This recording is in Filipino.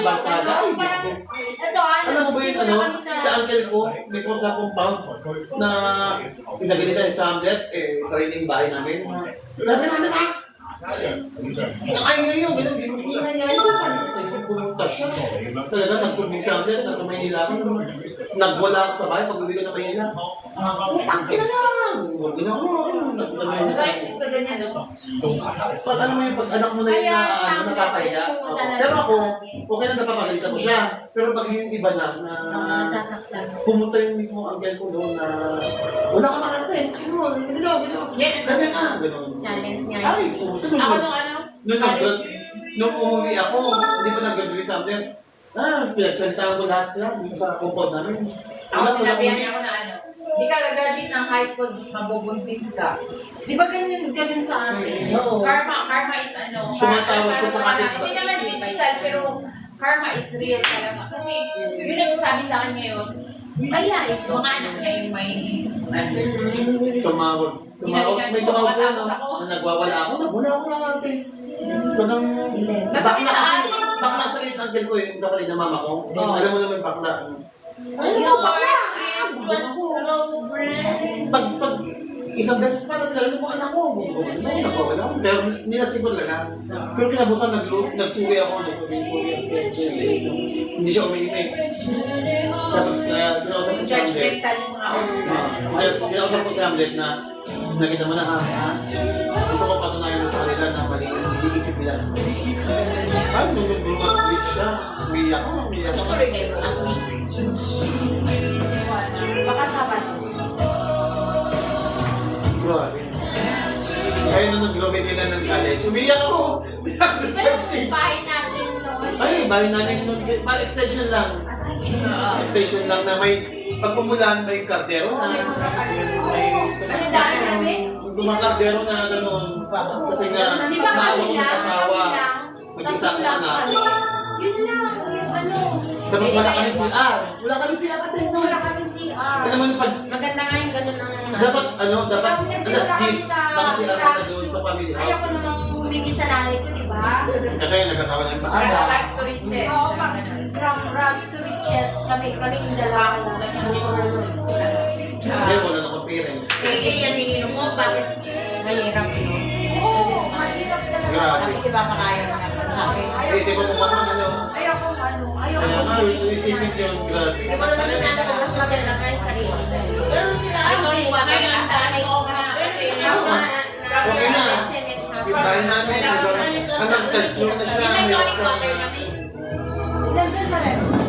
ng barkada. Ay, Diyos ko. Alam mo ba yun, sa uncle ko, mismo sa compound, na pinaganita yung Samlet, sariling bahay namin. Dati namin, ay ngayon, gano'n, ingay nga yun. Sabi ko, pumunta siya. Talaga, nag-submit sa Samlet, nasa Maynila ako. Nagwala ako sa bahay, pag-uwi ko na Maynila. Ang kina lang! Huwag na ako, nagsasabi yung sa pag ano mo yung pag anak mo na yung napapahiya. Pero ako, okay lang napapagalitan ko siya. Pero pag yung iba na pumunta yung mismo uncle ko doon na wala ka makarating, ano mo, ganyan nga. Challenge nga. Ay, pumunta doon. Ako Nung umuwi ako, hindi pa nag-graduate sa amin. Pinagsalitaan ko lahat sila dito sa compound namin. Ako sinabihan niya ako na hindi ka gagraduate ng high school, mabubuntis ka. Di ba ganyan sa atin? Oo. Karma is Sumatawag ko sa akin. Hindi naman digital, pero karma is real talaga. Kasi yun ang sasabi sa akin ngayon, kaya ito, mga anak niya yung may Tumawag. May tumawag sa'yo, no? Na nagwawala ako. Wala ako nga ate. Parang bakla sa yung uncle ko yung kapatid na mama ko. Alam mo naman bakla. Ay, bakla! Pag isang beses pa naglalala mo anak ko. Nagwawala ako. Pero nilasipon lang. Pero kinabusan nagsuwi ako. Hindi siya umiimik. Tapos kinausap ko sa Hamlet. judgmental yung mga Kinausap ko sa Hamlet na nakita mo na gusto ko patunayan mo sa kanila na mali yung iniisip nila. Ay, nung nag-glitch siya, umiyak ako. Ako rin kayo, baka sabat. Grabe. Kaya nung nag-graduate nila ng college, umiyak ako. Umiyak doon sa stage. Bahay natin noon. Ay, bahay namin nung extension lang. Extension lang na may pag umulan, may kardero na. Ano dahil namin? Gumakardero na gano'n. Kasi nga, Di ba kami maawa ko lang? sa asawa. Kami lang. Mag-isa ko Tatlo lang anak. kami. Yun lang, yung ano. Tapos wala kami CR. Wala kami CR ate. Wala kami CR. Alam mo, pag Maganda nga yung gano'n ng... dapat Tapos alas nagsimula kami 10, sa naka-CR ka na doon sa family Ayaw ko house. namang bumigay sa nanay ko, di ba? Kasi nag-asawa ng Para maaga. rags to riches. Oo, from rags to riches, kami yung dalawa na Kasi wala na akong parents. Kasi yan ininom mo, bakit mahirap no? Oo, mahirap talaga. Grabe. Kasi ba makaya na sabi? Isipan mo ba kung ano? Ayaw ko Kaya nga, isipin yun. Grabe. Hindi ko naman inanap ko mas maganda nga yung sarili. Pero sila, ay, ngayon ang taas ko ka na. Okay na. Yung bahay namin, hanggang 10 floor na siya. Hindi tayo Meron ka na. Nandun sa rep.